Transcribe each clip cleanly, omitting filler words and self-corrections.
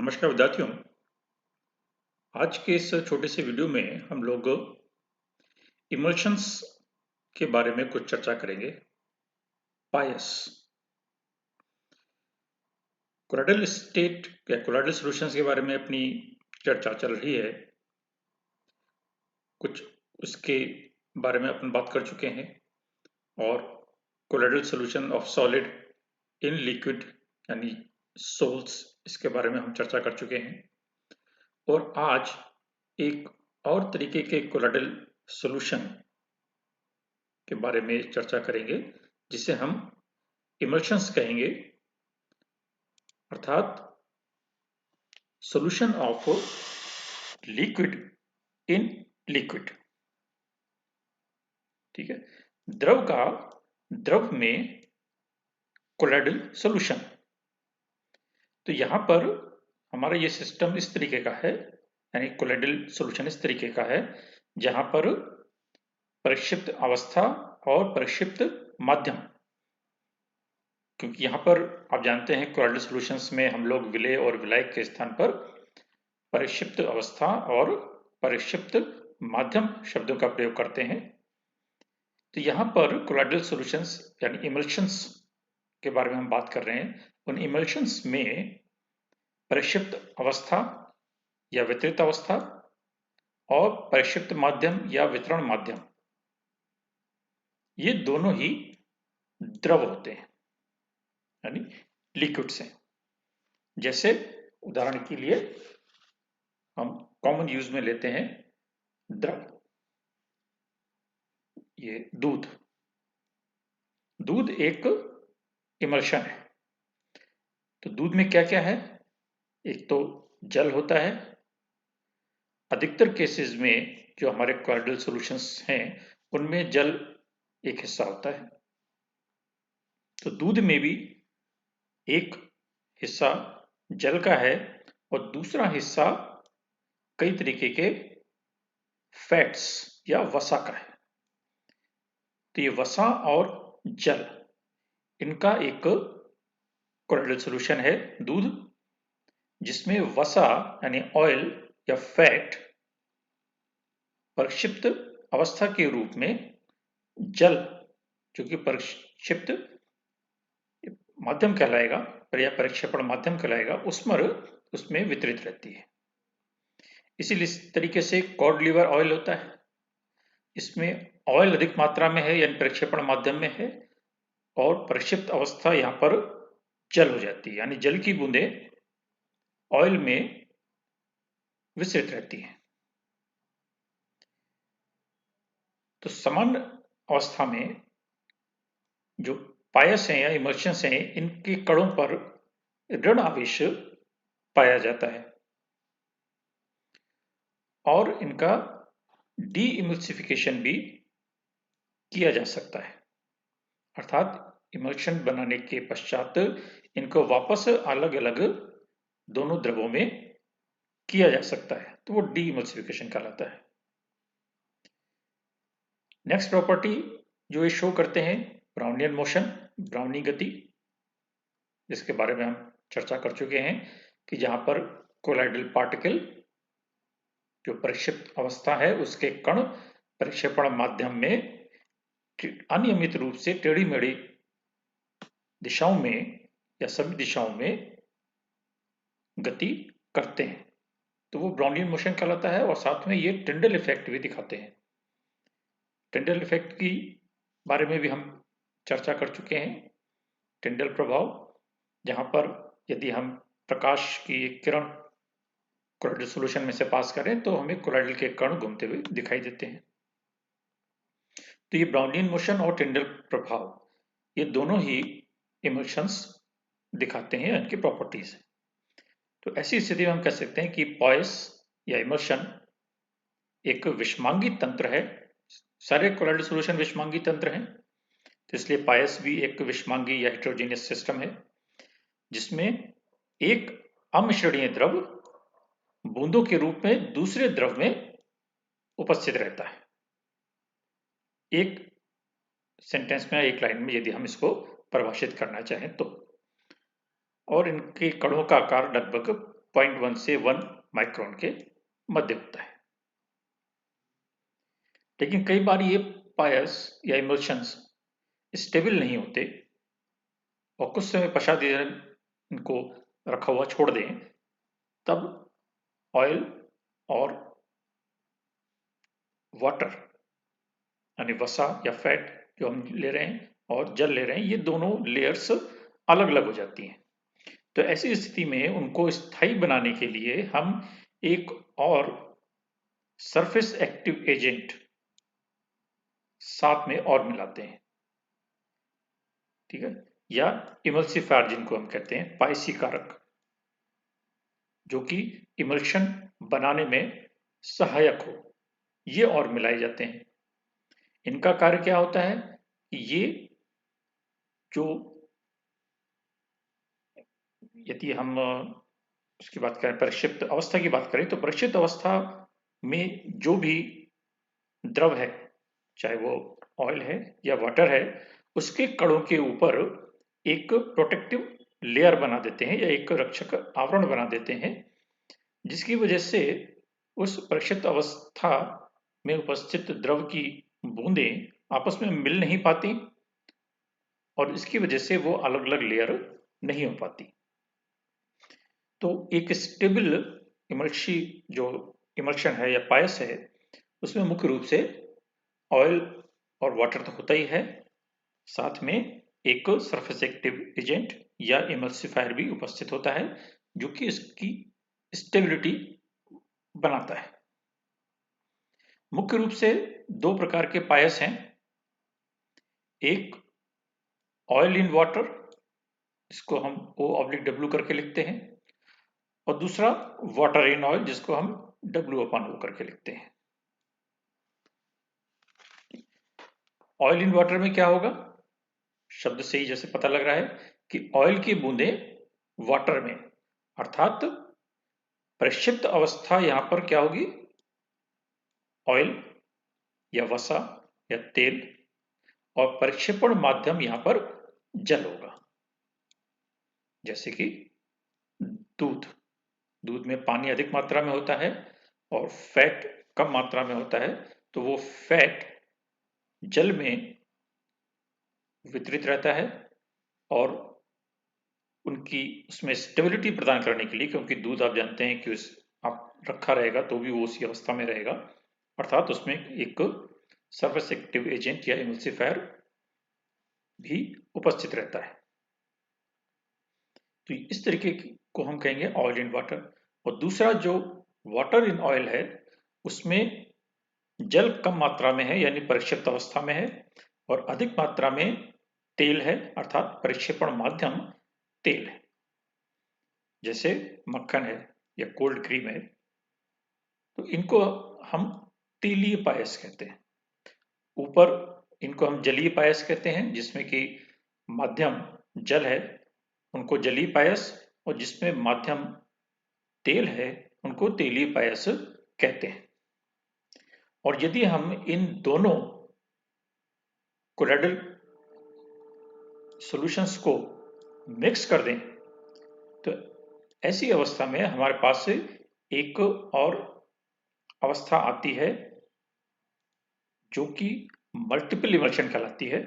नमस्कार विद्यार्थियों। आज के इस छोटे से वीडियो में हम लोग इमल्शंस के बारे में कुछ चर्चा करेंगे। पायस कोलाइडल स्टेट या कोलाइडल सॉल्यूशंस के बारे में अपनी चर्चा चल रही है। कुछ उसके बारे में अपन बात कर चुके हैं और colloidal solution of solid in liquid यानी सोल्स, इसके बारे में हम चर्चा कर चुके हैं। और आज एक और तरीके के कोलाइडल सॉल्यूशन के बारे में चर्चा करेंगे जिसे हम इमल्शंस कहेंगे, अर्थात solution of liquid in liquid. ठीक है, द्रव में कोलाइडल सॉल्यूशन। तो यहां पर हमारा ये सिस्टम इस तरीके का है, यानी कोलाइडल सॉल्यूशन इस तरीके का है जहां पर परिक्षिप्त अवस्था और परिक्षिप्त माध्यम, क्योंकि यहाँ पर आप जानते हैं कोलाइडल सॉल्यूशंस में हम लोग विलेय और विलायक के स्थान पर परिक्षिप्त अवस्था और परिक्षिप्त माध्यम शब्दों का प्रयोग करते हैं। तो यहाँ पर कोलाइडल सॉल्यूशंस यानी इमल्शंस के बारे में हम बात कर रहे हैं। उन इमल्शंस में परिक्षिप्त अवस्था या वितरित अवस्था और परिक्षिप्त माध्यम या वितरण माध्यम, ये दोनों ही द्रव होते हैं, यानी लिक्विड्स हैं। जैसे उदाहरण के लिए हम कॉमन यूज में लेते हैं द्रव, ये दूध एक इमल्शन है। तो दूध में क्या क्या है? एक तो जल होता है। अधिकतर केसेस में जो हमारे कोलाइडल सॉल्यूशंस हैं उनमें जल एक हिस्सा होता है। तो दूध में भी एक हिस्सा जल का है और दूसरा हिस्सा कई तरीके के फैट्स या वसा का है। तो ये वसा और जल, इनका एक कोलाइडल सॉल्यूशन है दूध, जिसमें वसा यानी ऑयल या फैट परिक्षिप्त अवस्था के रूप में जल, जो कि परिक्षिप्त माध्यम कहलाएगा या परिक्षेपण माध्यम कहलाएगा, उसमें वितरित रहती है। इसीलिए इस तरीके से कॉड लिवर ऑयल होता है, इसमें ऑयल अधिक मात्रा में है यानी प्रक्षेपण माध्यम में है और प्रक्षिप्त अवस्था यहां पर जल हो जाती है, यानी जल की बूंदें ऑयल में विस्तृत रहती है। तो सामान्य अवस्था में जो पायस हैं या इमल्शंस हैं, इनके कणों पर ऋण आवेश पाया जाता है और इनका डी इमल्सिफिकेशन भी किया जा सकता है, अर्थात इमल्शन बनाने के पश्चात इनको वापस अलग अलग दोनों द्रवों में किया जा सकता है, तो वो डी इमल्सिफिकेशन कहलाता है। नेक्स्ट प्रॉपर्टी जो ये शो करते हैं, ब्राउनियन मोशन, ब्राउनी गति, जिसके बारे में हम चर्चा कर चुके हैं कि जहां पर कोलाइडल पार्टिकल जो परिक्षिप्त अवस्था है उसके कण परिक्षेपण माध्यम में अनियमित रूप से टेढ़ी मेढ़ी दिशाओं में या सभी दिशाओं में गति करते हैं, तो वो ब्राउनियन मोशन कहलाता है। और साथ में ये टिंडल इफेक्ट भी दिखाते हैं। टिंडल इफेक्ट की बारे में भी हम चर्चा कर चुके हैं। टिंडल प्रभाव, जहां पर यदि हम प्रकाश की एक किरण कोलाइडल सॉल्यूशन में से पास करें तो हमें कोलाइडल के कण घूमते हुए दिखाई देते हैं। तो ये ब्राउनियन मोशन और टिंडल प्रभाव, ये दोनों ही इमल्शंस दिखाते हैं, इनकी प्रॉपर्टीज। तो ऐसी स्थिति में हम कह सकते हैं कि पायस या इमल्शन एक विषमांगी तंत्र है। सारे कोलाइडल सॉल्यूशन विषमांगी तंत्र हैं, तो इसलिए पायस भी एक विषमांगी या हेटेरोजेनियस सिस्टम है जिसमें एक अमिश्रणीय द्रव बूंदों के रूप में दूसरे द्रव में उपस्थित रहता है। एक सेंटेंस में, एक लाइन में यदि हम इसको परिभाषित करना चाहें तो, और इनके कणों का आकार लगभग 0.1 से 1 माइक्रोन के मध्य होता है। लेकिन कई बार ये पायस या इमल्शंस स्टेबल नहीं होते और कुछ समय पश्चात इनको रखा हुआ छोड़ दें, तब ऑयल और वाटर यानी वसा या फैट जो हम ले रहे हैं और जल ले रहे हैं, ये दोनों लेयर्स अलग अलग हो जाती हैं। तो ऐसी स्थिति में उनको स्थायी बनाने के लिए हम एक और सरफेस एक्टिव एजेंट साथ में और मिलाते हैं, ठीक है, या इमल्सिफायर जिनको हम कहते हैं, पायसी कारक, जो कि इमल्शन बनाने में सहायक हो, ये और मिलाए जाते हैं। इनका कार्य क्या होता है कि ये जो, यदि हम उसकी बात करें, परिक्षिप्त अवस्था की बात करें, तो परिक्षिप्त अवस्था में जो भी द्रव है, चाहे वो ऑयल है या वाटर है, उसके कणों के ऊपर एक प्रोटेक्टिव लेयर बना देते हैं या एक रक्षक आवरण बना देते हैं, जिसकी वजह से उस परिक्षिप्त अवस्था में उपस्थित द्रव की बूंदें आपस में मिल नहीं पाती और इसकी वजह से वो अलग अलग लेयर नहीं हो पाती। तो एक स्टेबल इमल्शन है या पायस है, उसमें मुख्य रूप से ऑयल और वाटर तो होता ही है, साथ में एक सरफेस एक्टिव एजेंट या इमल्सिफायर भी उपस्थित होता है, जो कि इसकी स्टेबिलिटी बनाता है। मुख्य रूप से दो प्रकार के पायस हैं, एक ऑयल इन वाटर, जिसको हम O/W करके लिखते हैं, और दूसरा वाटर इन ऑयल, जिसको हम W/O करके लिखते हैं। ऑयल इन वाटर में क्या होगा? शब्द से ही जैसे पता लग रहा है कि ऑयल की बूंदें वाटर में, अर्थात प्रक्षिप्त अवस्था यहां पर क्या होगी? ऑयल या वसा या तेल, और प्रक्षेपण माध्यम यहां पर जल होगा। जैसे कि दूध में पानी अधिक मात्रा में होता है और फैट कम मात्रा में होता है, तो वो फैट जल में वितरित रहता है और उनकी उसमें स्टेबिलिटी प्रदान करने के लिए, क्योंकि दूध आप जानते हैं कि आप रखा रहेगा तो भी वो उसी अवस्था में रहेगा, अर्थात उसमें एक सरफेस एक्टिव एजेंट या इमल्सिफायर भी उपस्थित रहता है। तो इस तरीके को हम कहेंगे ऑयल इन वाटर। और दूसरा जो वाटर इन ऑयल है, उसमें जल कम मात्रा में है यानी परिक्षिप्त अवस्था में है, और अधिक मात्रा में तेल है, अर्थात परिक्षेपण माध्यम तेल है, जैसे मक्खन है या कोल्ड क्रीम है। तो इनको हम तेलीय पायस कहते हैं। ऊपर इनको हम जलीय पायस कहते हैं, जिसमें कि माध्यम जल है उनको जलीय पायस, और जिसमें माध्यम तेल है उनको तेलीय पायस कहते हैं। और यदि हम इन दोनों कोलोइडल सॉल्यूशंस को मिक्स कर दें, तो ऐसी अवस्था में हमारे पास एक और अवस्था आती है जो कि मल्टीपल इमल्शन कहलाती है,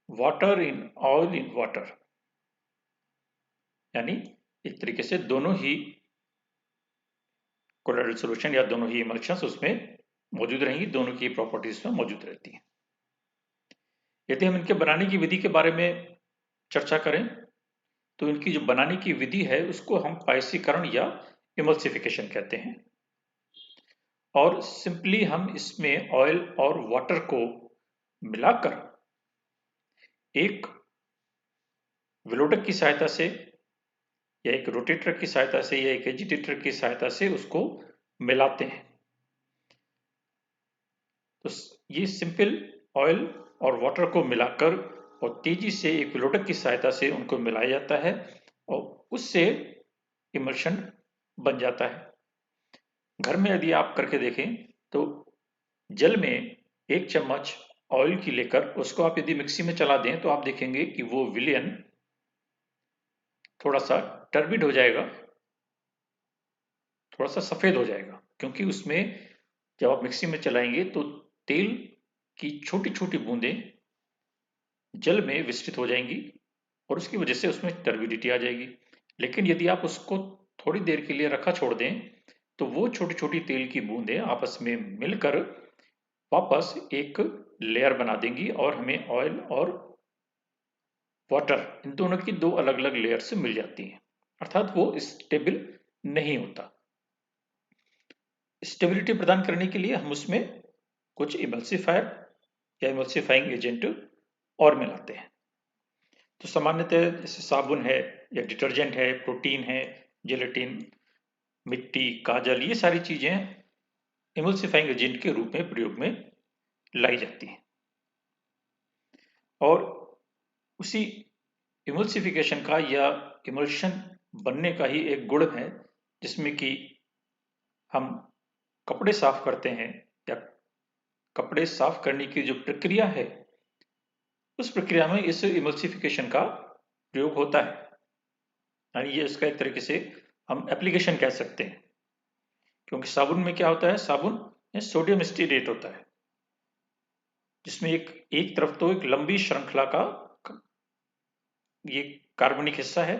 water in oil in water. यानी एक तरीके से दोनों ही कोलोइडल सॉल्यूशन या दोनों ही इमल्शंस उसमें मौजूद रहेंगी, दोनों की प्रॉपर्टीज में मौजूद रहती हैं। यदि हम इनके बनाने की विधि के बारे में चर्चा करें, तो इनकी जो बनाने की विधि है उसको हम पायसीकरण या इमल्सिफिकेशन कहते हैं। और सिंपली हम इसमें ऑयल और वाटर को मिलाकर एक विलोडक की सहायता से या एक रोटेटर की सहायता से या एक एजिटेटर की सहायता से उसको मिलाते हैं। तो ये सिंपल ऑयल और वाटर को मिलाकर और तेजी से एक विलोडक की सहायता से उनको मिलाया जाता है और उससे इमल्शन बन जाता है। घर में यदि आप करके देखें तो जल में 1 चम्मच ऑयल की लेकर उसको आप यदि मिक्सी में चला दें, तो आप देखेंगे कि वो विलयन थोड़ा सा टर्बिड हो जाएगा, थोड़ा सा सफेद हो जाएगा, क्योंकि उसमें जब आप मिक्सी में चलाएंगे तो तेल की छोटी छोटी बूंदें जल में विस्तृत हो जाएंगी और उसकी वजह से उसमें टर्बिडिटी आ जाएगी। लेकिन यदि आप उसको थोड़ी देर के लिए रखा छोड़ दें तो वो छोटी छोटी तेल की बूंदें आपस में मिलकर वापस एक लेयर बना देंगी और हमें ऑयल और वाटर, इन दोनों की दो अलग अलग लेयर से मिल जाती हैं, अर्थात वो स्टेबल नहीं होता। स्टेबिलिटी प्रदान करने के लिए हम उसमें कुछ इमल्सिफायर या इमल्सिफाइंग एजेंट और मिलाते हैं। तो सामान्यतः जैसे साबुन है या डिटर्जेंट है, प्रोटीन है, जेलेटिन, मिट्टी, काजल, ये सारी चीजें इमल्सिफाइंग एजेंट के रूप में प्रयोग में लाई जाती हैं। और उसी इमल्सिफिकेशन का या इमल्शन बनने का ही एक गुण है, जिसमें कि हम कपड़े साफ करते हैं या कपड़े साफ करने की जो प्रक्रिया है, उस प्रक्रिया में इस इमल्सिफिकेशन का प्रयोग होता है। यानी ये इसका एक तरीके से हम एप्लीकेशन कह सकते हैं, क्योंकि साबुन में क्या होता है, साबुन में सोडियम स्टीरेट होता है, जिसमें एक तरफ तो एक लंबी श्रृंखला का ये कार्बनिक हिस्सा है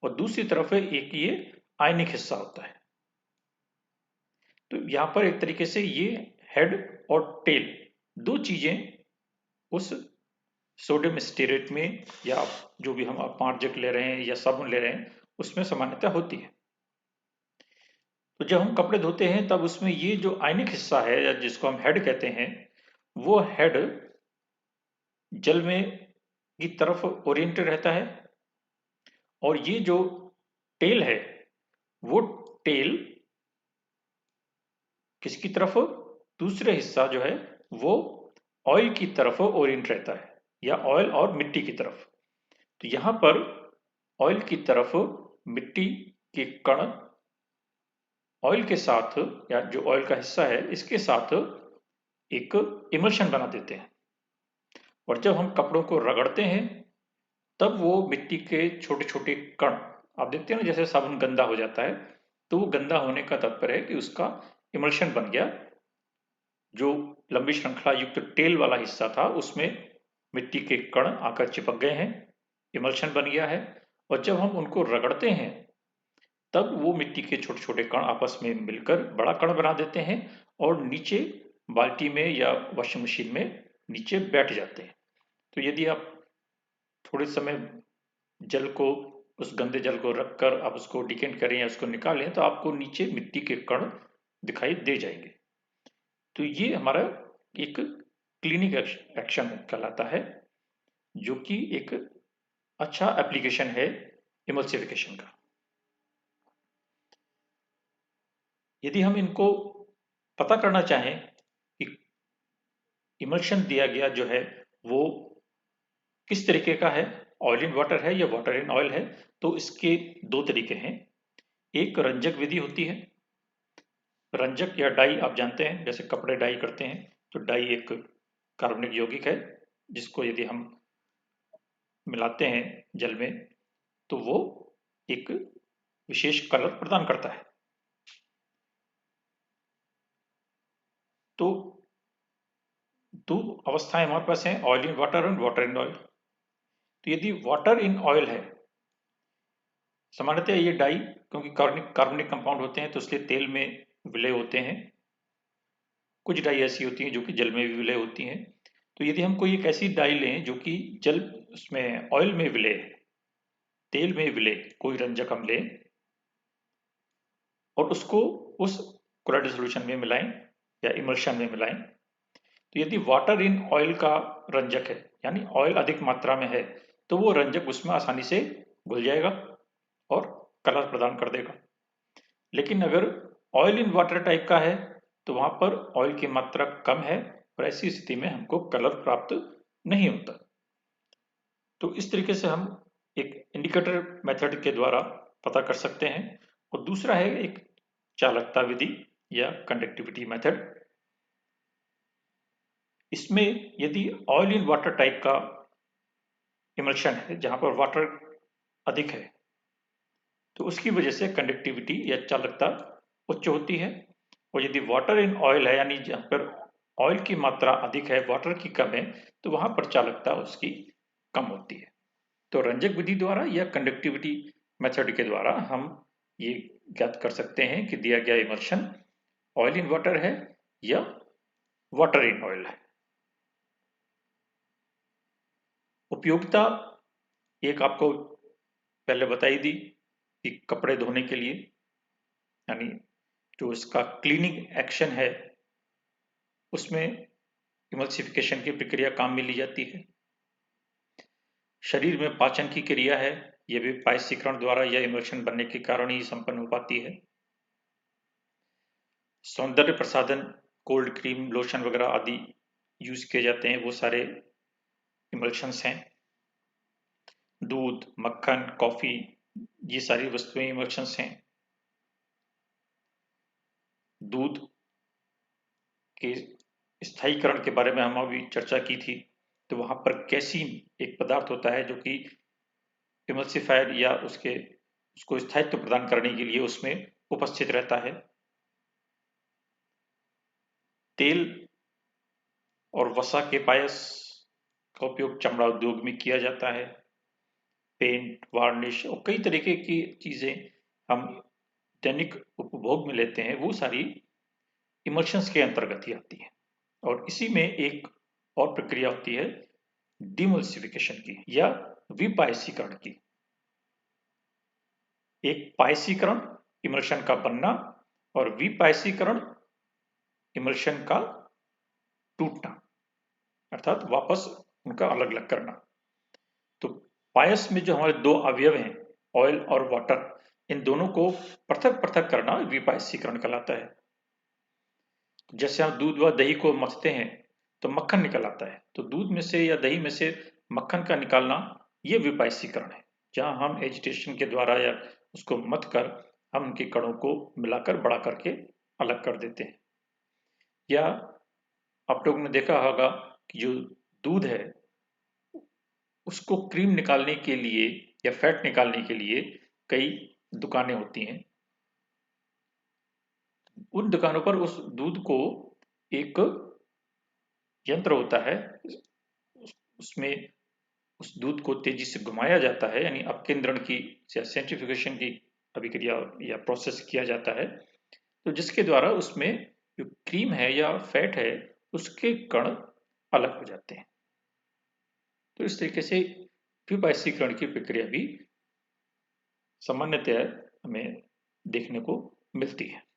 और दूसरी तरफ एक ये आयनिक हिस्सा होता है। तो यहां पर एक तरीके से ये हेड और टेल दो चीजें उस सोडियम स्टीरेट में या जो भी हम अपारजक ले रहे हैं या साबुन ले रहे हैं उसमें सामान्यतः होती है। तो जब हम कपड़े धोते हैं तब उसमें ये जो आयनिक हिस्सा है या जिसको हम हेड कहते हैं, वो हेड जल में की तरफ ओरिएंटेड रहता है और ये जो टेल है वो टेल किसकी तरफ, दूसरे हिस्सा जो है वो ऑयल की तरफ ओरिएंट रहता है या ऑयल और मिट्टी की तरफ। तो यहां पर ऑयल की तरफ मिट्टी के कण ऑयल के साथ या जो ऑयल का हिस्सा है इसके साथ एक इमल्शन बना देते हैं और जब हम कपड़ों को रगड़ते हैं तब वो मिट्टी के छोटे छोटे कण, आप देखते हैं ना जैसे साबुन गंदा हो जाता है, तो वो गंदा होने का तात्पर्य है कि उसका इमल्शन बन गया। जो लंबी श्रृंखला युक्त टेल वाला हिस्सा था उसमें मिट्टी के कण आकर चिपक गए हैं, इमल्शन बन गया है। और जब हम उनको रगड़ते हैं तब वो मिट्टी के छोटे छोटे कण आपस में मिलकर बड़ा कण बना देते हैं और नीचे बाल्टी में या वॉशिंग मशीन में नीचे बैठ जाते हैं। तो यदि आप थोड़े समय जल को, उस गंदे जल को रखकर आप उसको डिकेंट करें या उसको निकालें तो आपको नीचे मिट्टी के कण दिखाई दे जाएंगे। तो ये हमारा एक क्लीनिक एक्शन कहलाता है, जो कि एक अच्छा एप्लीकेशन है इमल्सिफिकेशन का। यदि हम इनको पता करना चाहें कि इमल्शन दिया गया जो है वो किस तरीके का है, ऑयल इन वाटर है या वाटर इन ऑयल है, तो इसके दो तरीके हैं। एक रंजक विधि होती है। रंजक या डाई आप जानते हैं, जैसे कपड़े डाई करते हैं तो डाई एक कार्बनिक यौगिक है जिसको यदि हम मिलाते हैं जल में तो वो एक विशेष कलर प्रदान करता है। तो दो अवस्थाएं हमारे पास हैं, ऑयल इन वाटर और वाटर इन ऑयल। तो यदि वाटर इन ऑयल है, सामान्यतः ये डाई क्योंकि कार्बनिक कंपाउंड होते हैं तो इसलिए तेल में विलय होते हैं। कुछ डाई ऐसी होती हैं जो कि जल में भी विलय होती हैं। तो यदि हम कोई एक ऐसी डाई लें जो कि जल उसमें ऑयल में विलय, तेल में विलय कोई रंजक हम लें और उसको उस कोलाइडल सॉल्यूशन में मिलाएं या इमल्शन में मिलाएं, तो यदि वाटर इन ऑयल का रंजक है यानी ऑयल अधिक मात्रा में है तो वो रंजक उसमें आसानी से घुल जाएगा और कलर प्रदान कर देगा। लेकिन अगर ऑयल इन वाटर टाइप का है तो वहां पर ऑयल की मात्रा कम है और ऐसी स्थिति में हमको कलर प्राप्त नहीं होता। तो इस तरीके से हम एक इंडिकेटर मेथड के द्वारा पता कर सकते हैं। और दूसरा है एक चालकता विधि या कंडक्टिविटी मेथड। इसमें यदि ऑयल इन वाटर टाइप का इमल्शन है जहां पर वाटर अधिक है तो उसकी वजह से कंडक्टिविटी या चालकता उच्च होती है। और यदि वाटर इन ऑयल है, यानी जहाँ पर ऑयल की मात्रा अधिक है, वाटर की कम है, तो वहां पर चालकता उसकी कम होती है। तो रंजक विधि द्वारा या कंडक्टिविटी मेथड के द्वारा हम ये ज्ञात कर सकते हैं कि दिया गया इमल्शन ऑयल इन वाटर है या वाटर इन ऑयल है। उपयोगिता एक आपको पहले बताई दी कि कपड़े धोने के लिए, यानी जो इसका क्लीनिंग एक्शन है उसमें इमल्सिफिकेशन की प्रक्रिया काम में ली जाती है। शरीर में पाचन की क्रिया है, यह भी पायसीकरण द्वारा या इमल्शन बनने के कारण ही संपन्न हो पाती है। सौंदर्य प्रसाधन, कोल्ड क्रीम, लोशन वगैरह आदि यूज किए जाते हैं, वो सारे इमल्शंस हैं। दूध, मक्खन, कॉफी, ये सारी वस्तुएं इमल्शंस हैं। दूध के स्थायीकरण के बारे में हम अभी चर्चा की थी, तो वहां पर कैसीन एक पदार्थ होता है जो कि इमल्सिफायर या उसको स्थायित्व प्रदान करने के लिए उसमें उपस्थित रहता है। तेल और वसा के पायस का उपयोग चमड़ा उद्योग में किया जाता है। पेंट, वार्निश और कई तरीके की चीजें हम दैनिक उपभोग में लेते हैं, वो सारी इमल्शंस के अंतर्गत ही आती है। और इसी में एक और प्रक्रिया होती है डिमल्सिफिकेशन की या विपायसीकरण की। एक पायसीकरण, इमल्शन का बनना, और विपायसीकरण, इमल्शन का टूटना, अर्थात वापस उनका अलग अलग करना। तो पायस में जो हमारे दो अवयव हैं, ऑयल और वाटर, इन दोनों को पृथक पृथक करना विपायसीकरण कहलाता है। जैसे हम दूध व दही को मथते हैं तो मक्खन निकल आता है, तो दूध में से या दही में से मक्खन का निकालना ये विपायसीकरण है, जहां हम एजिटेशन के द्वारा या उसको मथ कर हम उनके कणों को मिलाकर बड़ा करके अलग कर देते हैं। या आप लोगों ने देखा होगा कि जो दूध है उसको क्रीम निकालने के लिए या फैट निकालने के लिए कई दुकानें होती हैं। उन दुकानों पर उस दूध को एक यंत्र होता है, उसमें उस दूध को तेजी से घुमाया जाता है, यानी अपकेंद्रण की या सेंट्रीफ्यूगेशन की अभिक्रिया या प्रोसेस किया जाता है, तो जिसके द्वारा उसमें जो क्रीम है या फैट है उसके कण अलग हो जाते हैं। तो इस तरीके से विपायसीकरण की प्रक्रिया भी सामान्यतः हमें देखने को मिलती है।